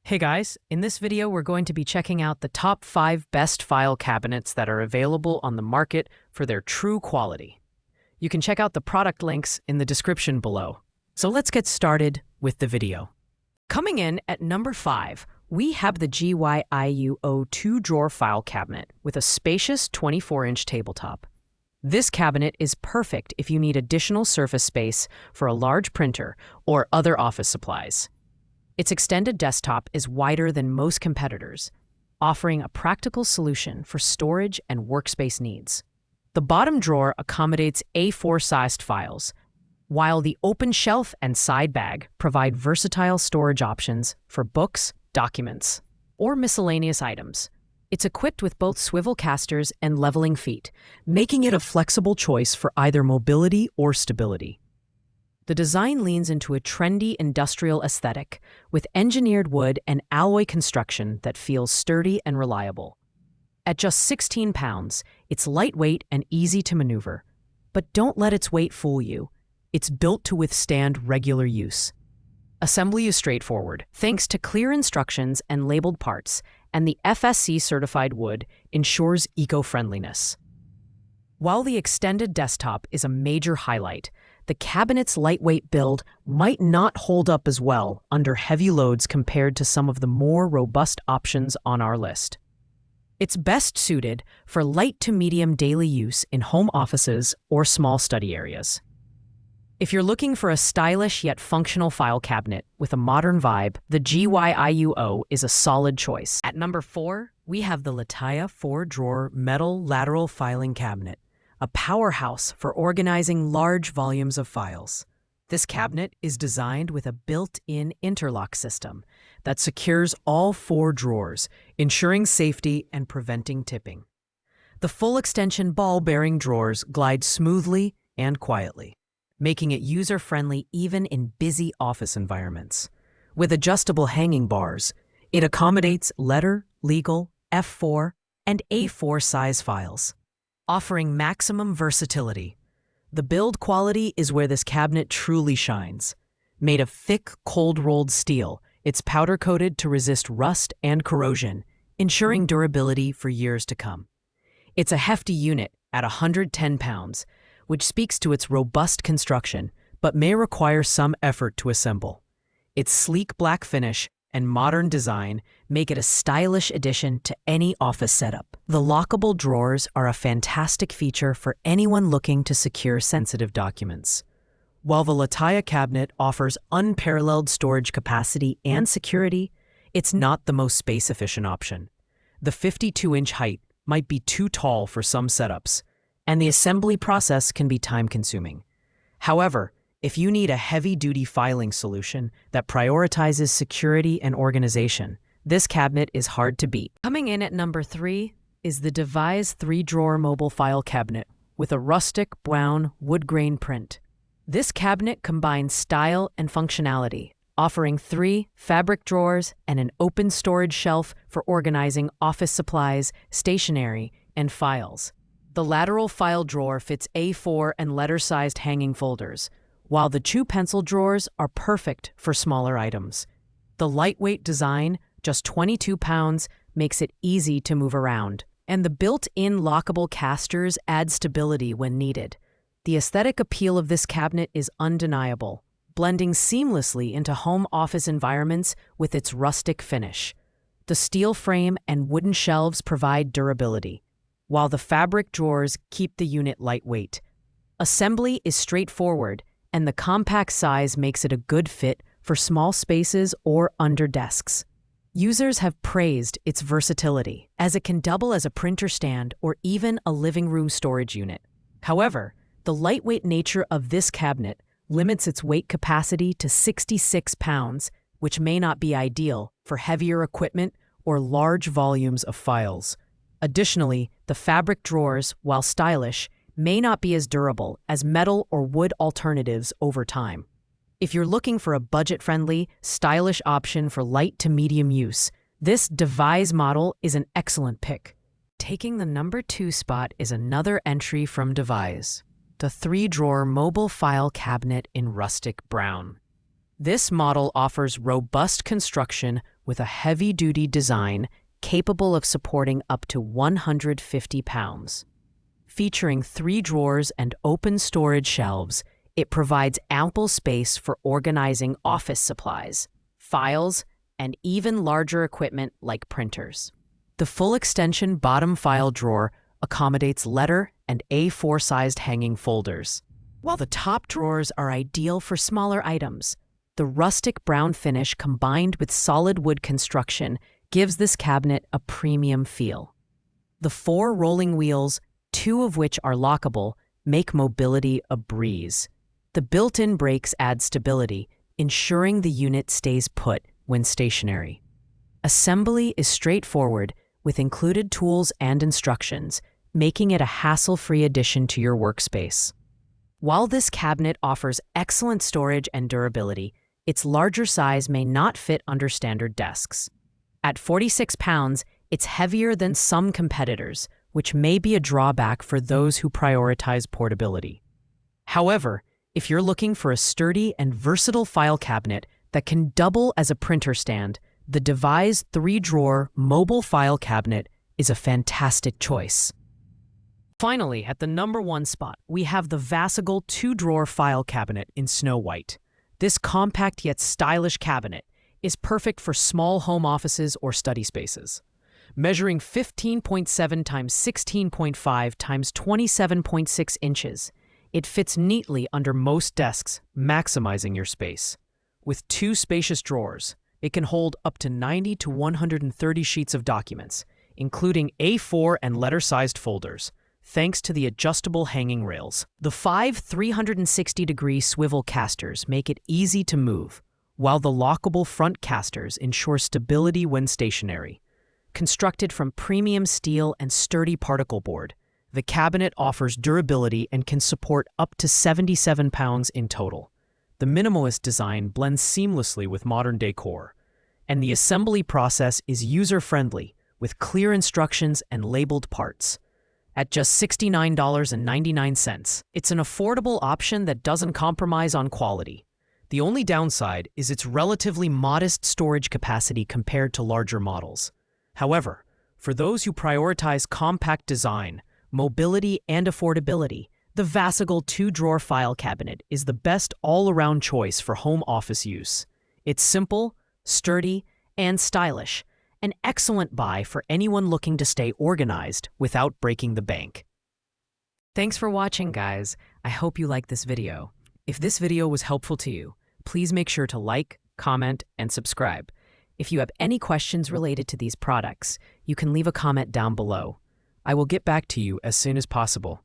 Hey guys, in this video we're going to be checking out the top 5 best file cabinets that are available on the market for their true quality. You can check out the product links in the description below. So let's get started with the video. Coming in at number 5, we have the GYIUO 2-drawer file cabinet with a spacious 24-inch tabletop. This cabinet is perfect if you need additional surface space for a large printer or other office supplies. Its extended desktop is wider than most competitors, offering a practical solution for storage and workspace needs. The bottom drawer accommodates A4-sized files, while the open shelf and side bag provide versatile storage options for books, documents, or miscellaneous items. It's equipped with both swivel casters and leveling feet, making it a flexible choice for either mobility or stability. The design leans into a trendy industrial aesthetic with engineered wood and alloy construction that feels sturdy and reliable. At just 16 pounds, it's lightweight and easy to maneuver. But don't let its weight fool you. It's built to withstand regular use. Assembly is straightforward, thanks to clear instructions and labeled parts, and the FSC-certified wood ensures eco-friendliness. While the extended desktop is a major highlight, the cabinet's lightweight build might not hold up as well under heavy loads compared to some of the more robust options on our list. It's best suited for light to medium daily use in home offices or small study areas. If you're looking for a stylish yet functional file cabinet with a modern vibe, the GYIUO is a solid choice. At number 4, we have the lateral 4-drawer metal lateral filing cabinet, a powerhouse for organizing large volumes of files. This cabinet is designed with a built-in interlock system that secures all 4 drawers, ensuring safety and preventing tipping. The full extension ball-bearing drawers glide smoothly and quietly, making it user-friendly even in busy office environments. With adjustable hanging bars, it accommodates letter, legal, F4, and A4 size files, offering maximum versatility. The build quality is where this cabinet truly shines. Made of thick, cold-rolled steel, it's powder-coated to resist rust and corrosion, ensuring durability for years to come. It's a hefty unit at 110 pounds, which speaks to its robust construction, but may require some effort to assemble. Its sleek black finish and modern design make it a stylish addition to any office setup. The lockable drawers are a fantastic feature for anyone looking to secure sensitive documents. While the lateral cabinet offers unparalleled storage capacity and security, it's not the most space-efficient option. The 52-inch height might be too tall for some setups, and the assembly process can be time-consuming. However, if you need a heavy-duty filing solution that prioritizes security and organization, this cabinet is hard to beat. Coming in at number 3 is the DEVAISE 3-drawer mobile file cabinet with a rustic brown wood grain print. This cabinet combines style and functionality, offering 3 fabric drawers and an open storage shelf for organizing office supplies, stationery, and files. The lateral file drawer fits A4 and letter-sized hanging folders, while the 2 pencil drawers are perfect for smaller items. The lightweight design, just 22 pounds, makes it easy to move around, and the built-in lockable casters add stability when needed. The aesthetic appeal of this cabinet is undeniable, blending seamlessly into home office environments with its rustic finish. The steel frame and wooden shelves provide durability, while the fabric drawers keep the unit lightweight. Assembly is straightforward, and the compact size makes it a good fit for small spaces or under desks. Users have praised its versatility, as it can double as a printer stand or even a living room storage unit. However, the lightweight nature of this cabinet limits its weight capacity to 66 pounds, which may not be ideal for heavier equipment or large volumes of files. Additionally, the fabric drawers, while stylish, may not be as durable as metal or wood alternatives over time. If you're looking for a budget-friendly, stylish option for light to medium use, this DEVAISE model is an excellent pick. Taking the number 2 spot is another entry from DEVAISE, the 3-drawer mobile file cabinet in rustic brown. This model offers robust construction with a heavy-duty design capable of supporting up to 150 pounds. Featuring 3 drawers and open storage shelves, it provides ample space for organizing office supplies, files, and even larger equipment like printers. The full extension bottom file drawer accommodates letter and A4-sized hanging folders. While the top drawers are ideal for smaller items, the rustic brown finish combined with solid wood construction gives this cabinet a premium feel. The 4 rolling wheels, 2 of which are lockable, make mobility a breeze. The built-in brakes add stability, ensuring the unit stays put when stationary. Assembly is straightforward, with included tools and instructions, making it a hassle-free addition to your workspace. While this cabinet offers excellent storage and durability, its larger size may not fit under standard desks. At 46 pounds, it's heavier than some competitors, which may be a drawback for those who prioritize portability. However, if you're looking for a sturdy and versatile file cabinet that can double as a printer stand, the DEVAISE 3-drawer mobile file cabinet is a fantastic choice. Finally, at the number 1 spot, we have the VASAGLE 2-drawer file cabinet in Snow White. This compact yet stylish cabinet is perfect for small home offices or study spaces. Measuring 15.7 times 16.5 times 27.6 inches, it fits neatly under most desks, maximizing your space. With 2 spacious drawers, it can hold up to 90 to 130 sheets of documents, including A4 and letter-sized folders, thanks to the adjustable hanging rails. The 5 360-degree swivel casters make it easy to move, while the lockable front casters ensure stability when stationary. Constructed from premium steel and sturdy particle board, the cabinet offers durability and can support up to 77 pounds in total. The minimalist design blends seamlessly with modern decor, and the assembly process is user-friendly, with clear instructions and labeled parts. At just $69.99, it's an affordable option that doesn't compromise on quality. The only downside is its relatively modest storage capacity compared to larger models. However, for those who prioritize compact design, mobility, and affordability, the VASAGLE 2-drawer file cabinet is the best all-around choice for home office use. It's simple, sturdy, and stylish, an excellent buy for anyone looking to stay organized without breaking the bank. Thanks for watching, guys. I hope you liked this video. If this video was helpful to you, please make sure to like, comment, and subscribe. If you have any questions related to these products, you can leave a comment down below. I will get back to you as soon as possible.